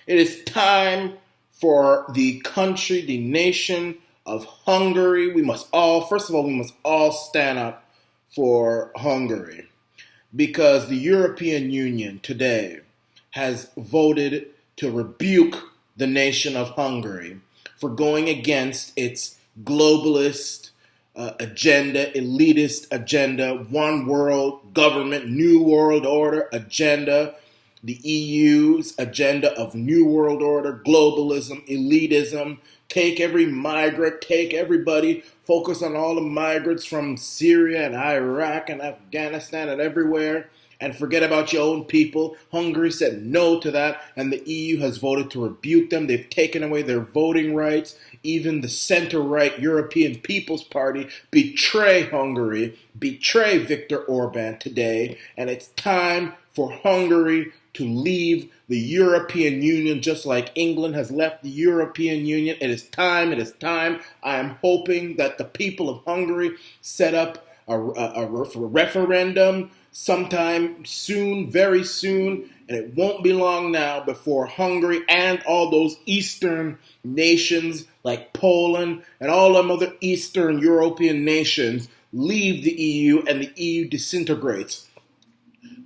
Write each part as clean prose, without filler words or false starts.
It is time for the country, the nation of Hungary. First of all, we must all stand up for Hungary because the European Union today has voted to rebuke the nation of Hungary for going against its globalist agenda, elitist agenda, one world government, new world order agenda, the EU's agenda of new world order, globalism, elitism, take every migrant, take everybody, focus on all the migrants from Syria and Iraq and Afghanistan and everywhere, and forget about your own people. Hungary said no to that, and the EU has voted to rebuke them. They've taken away their voting rights. Even the center-right European People's Party betray Hungary, betray Viktor Orban today, and it's time for Hungary to leave the European Union just like England has left the European Union. It is time, it is time. I am hoping that the people of Hungary set up a referendum sometime soon, very soon, and it won't be long now before Hungary and all those Eastern nations like Poland and all them other Eastern European nations leave the EU and the EU disintegrates.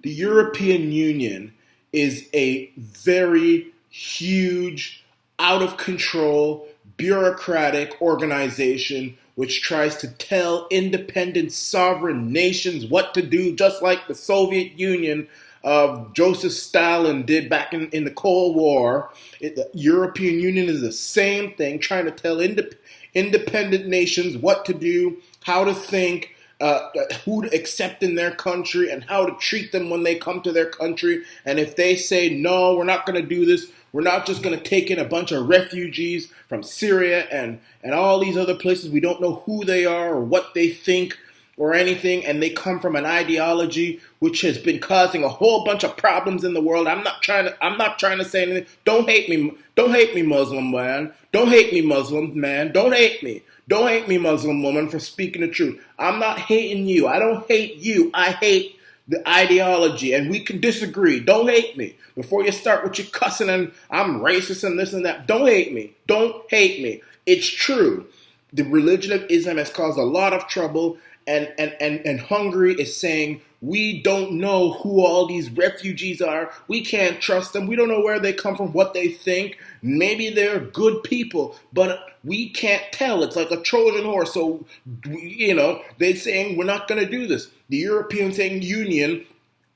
The European Union is a very huge, out of control, bureaucratic organization which tries to tell independent sovereign nations what to do, just like the Soviet Union of Joseph Stalin did back in the Cold War. The European Union is the same thing, trying to tell independent nations what to do, how to think, who to accept in their country, and how to treat them when they come to their country. And if they say, no, we're not going to do this, we're not just going to take in a bunch of refugees from Syria and all these other places, we don't know who they are or what they think or anything, and they come from an ideology which has been causing a whole bunch of problems in the world. I'm not trying to say anything. Don't hate me, Muslim man. Don't hate me, Muslim man. Don't hate me. Don't hate me, Muslim woman, for speaking the truth. I'm not hating you. I don't hate you. I hate the ideology, and we can disagree. Don't hate me. Before you start with your cussing and I'm racist and this and that, don't hate me. Don't hate me. It's true. The religion of Islam has caused a lot of trouble, and Hungary is saying, we don't know who all these refugees are. We can't trust them. We don't know where they come from, what they think. Maybe they're good people, but we can't tell. It's like a Trojan horse. So, they're saying we're not going to do this. The European Union,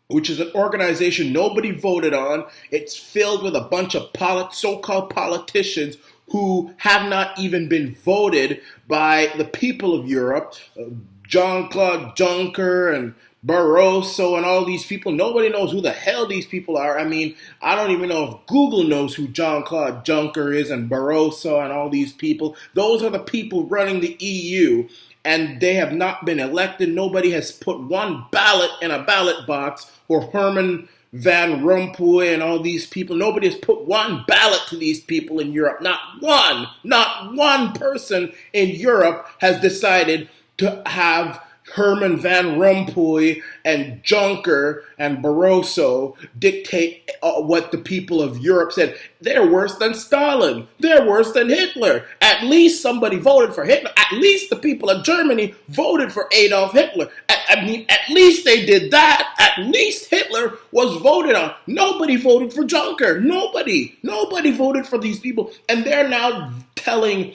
which is an organization nobody voted on, it's filled with a bunch of so-called politicians who have not even been voted by the people of Europe. Jean-Claude Juncker and Barroso and all these people. Nobody knows who the hell these people are. I mean, I don't even know if Google knows who Jean-Claude Juncker is and Barroso and all these people. Those are the people running the EU, and they have not been elected. Nobody has put one ballot in a ballot box for Herman Van Rompuy and all these people. Nobody has put one ballot to these people in Europe. Not one person in Europe has decided to have Herman Van Rompuy and Juncker and Barroso dictate what the people of Europe said. They're worse than Stalin. They're worse than Hitler. At least somebody voted for Hitler. At least the people of Germany voted for Adolf Hitler. At least they did that. At least Hitler was voted on. Nobody voted for Juncker. Nobody voted for these people. And they're now telling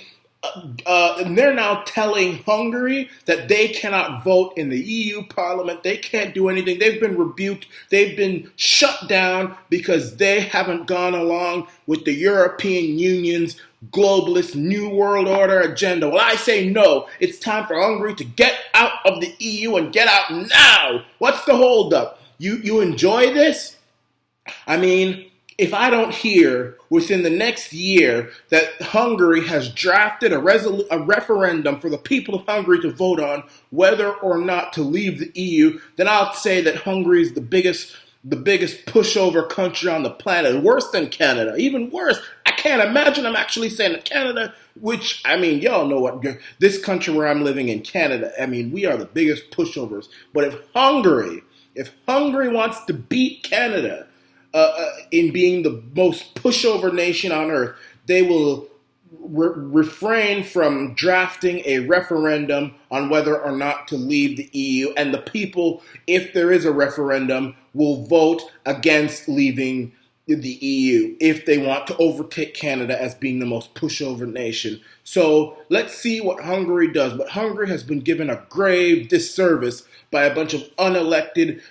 Hungary that they cannot vote in the EU Parliament. They can't do anything. They've been rebuked. They've been shut down because they haven't gone along with the European Union's globalist New World Order agenda. Well, I say no. It's time for Hungary to get out of the EU and get out now. What's the holdup? You enjoy this? I mean, if I don't hear within the next year that Hungary has drafted a referendum for the people of Hungary to vote on whether or not to leave the EU, then I'll say that Hungary is the biggest pushover country on the planet. Worse than Canada. Even worse. I can't imagine I'm actually saying that Canada, which, I mean, y'all know what, this country where I'm living in Canada, I mean, we are the biggest pushovers. But if Hungary wants to beat Canada, in being the most pushover nation on earth, they will refrain from drafting a referendum on whether or not to leave the EU, and the people, if there is a referendum, will vote against leaving the EU if they want to overtake Canada as being the most pushover nation. So let's see what Hungary does. But Hungary has been given a grave disservice by a bunch of unelected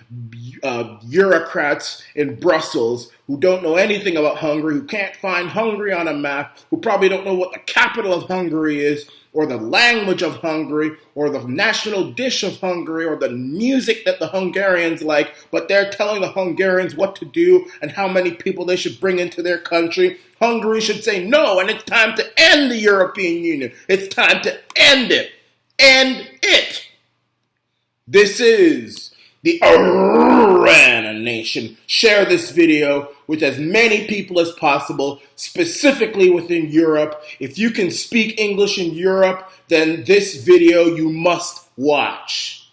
bureaucrats in Brussels who don't know anything about Hungary, who can't find Hungary on a map, who probably don't know what the capital of Hungary is, or the language of Hungary, or the national dish of Hungary, or the music that the Hungarians like, but they're telling the Hungarians what to do and how many people they should bring into their country. Hungary should say no, and it's time to end the European Union. It's time to end it. End it. This is the Iran Nation. Share this video with as many people as possible, specifically within Europe. If you can speak English in Europe, then this video you must watch.